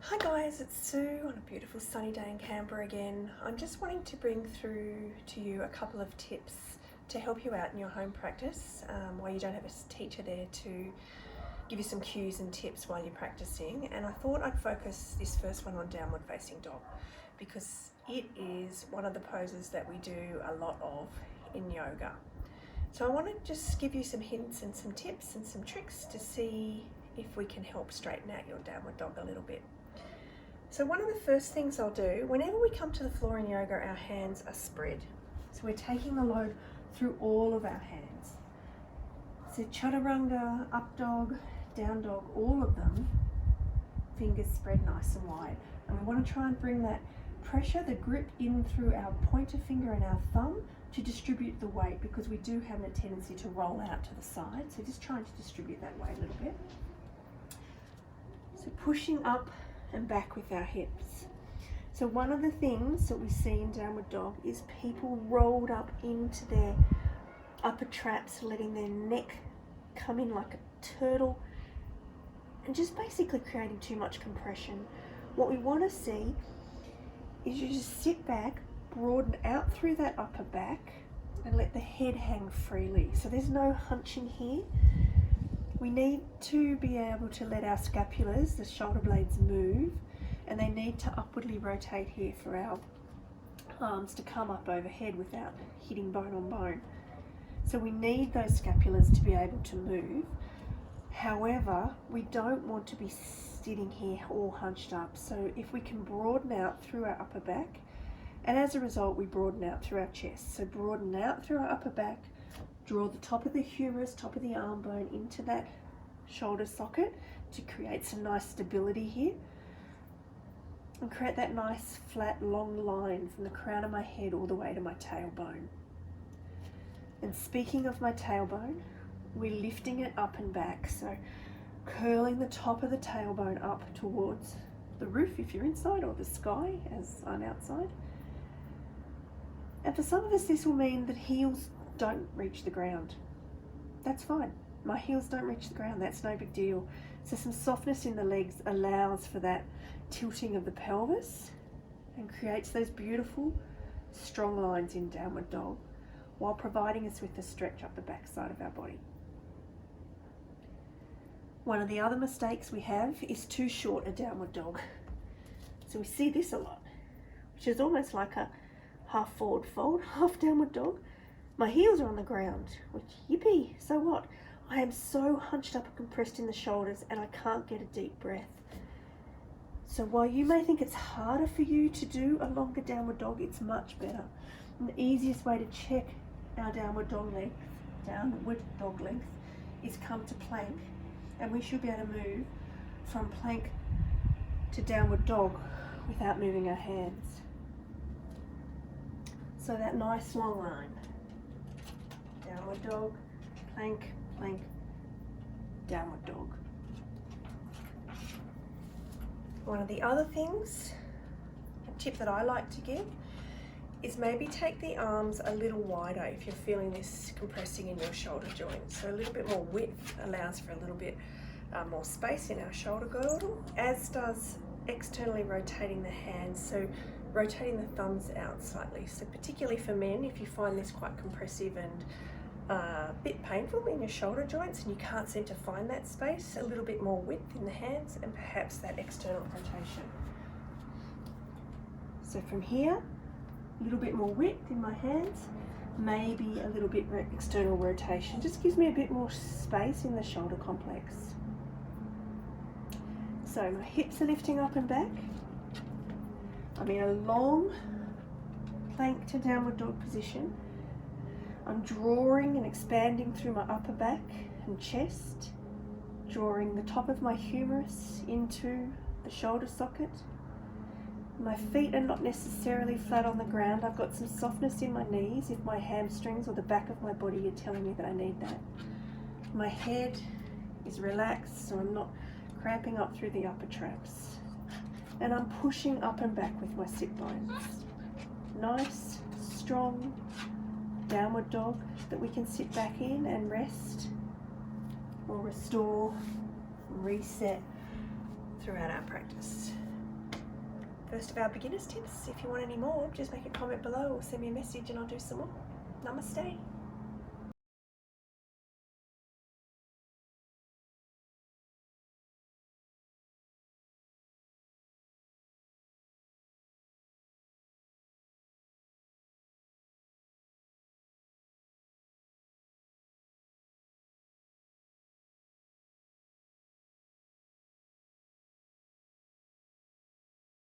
Hi guys, it's Sue on a beautiful sunny day in Canberra again. I'm just wanting to bring through to you a couple of tips to help you out in your home practice while you don't have a teacher there to give you some cues and tips while you're practicing. And I thought I'd focus this first one on downward facing dog because it is one of the poses that we do a lot of in yoga. So I want to just give you some hints and some tips and some tricks to see if we can help straighten out your downward dog a little bit. So one of the first things I'll do, whenever we come to the floor in yoga, our hands are spread. So we're taking the load through all of our hands. So chaturanga, up dog, down dog, all of them, fingers spread nice and wide. And we want to try and bring that pressure, the grip in through our pointer finger and our thumb to distribute the weight, because we do have a tendency to roll out to the side. So just trying to distribute that weight a little bit. So pushing up and back with our hips. So one of the things that we see in downward dog is people rolled up into their upper traps, letting their neck come in like a turtle and just basically creating too much compression. What we want to see is you just sit back, broaden out through that upper back and let the head hang freely. So there's no hunching here. We need to be able to let our scapulars, the shoulder blades, move, and they need to upwardly rotate here for our arms to come up overhead without hitting bone on bone. So we need those scapulars to be able to move. However, we don't want to be sitting here all hunched up. So if we can broaden out through our upper back, and as a result we broaden out through our chest. So broaden out through our upper back, draw the top of the humerus, top of the arm bone into that shoulder socket to create some nice stability here. And create that nice flat long line from the crown of my head all the way to my tailbone. And speaking of my tailbone, we're lifting it up and back. So curling the top of the tailbone up towards the roof if you're inside, or the sky as I'm outside. And for some of us this will mean that heels don't reach the ground. That's fine. My heels don't reach the ground. That's no big deal. So some softness in the legs allows for that tilting of the pelvis and creates those beautiful strong lines in downward dog while providing us with the stretch up the back side of our body. One of the other mistakes we have is too short a downward dog. So we see this a lot, which is almost like a half forward fold, half downward dog. My heels are on the ground, which, yippee, so what? I am so hunched up and compressed in the shoulders and I can't get a deep breath. So while you may think it's harder for you to do a longer downward dog, it's much better. And the easiest way to check our downward dog length is come to plank, and we should be able to move from plank to downward dog without moving our hands. So that nice long line. Downward dog, plank, plank, downward dog. One of the other things, a tip that I like to give, is maybe take the arms a little wider if you're feeling this compressing in your shoulder joints. So a little bit more width allows for a little bit more space in our shoulder girdle, as does externally rotating the hands. So rotating the thumbs out slightly. So particularly for men, if you find this quite compressive and a bit painful in your shoulder joints and you can't seem to find that space, a little bit more width in the hands and perhaps that external rotation. So from here, a little bit more width in my hands, maybe a little bit external rotation. Just gives me a bit more space in the shoulder complex. So my hips are lifting up and back. I'm in a long plank to downward dog position. I'm drawing and expanding through my upper back and chest, drawing the top of my humerus into the shoulder socket. My feet are not necessarily flat on the ground. I've got some softness in my knees if my hamstrings or the back of my body are telling me that I need that. My head is relaxed, so I'm not cramping up through the upper traps. And I'm pushing up and back with my sit bones. Nice, strong downward dog that we can sit back in and rest or restore, reset throughout our practice. first of our beginner's tips. If you want any more, just make a comment below or send me a message and I'll do some more. Namaste.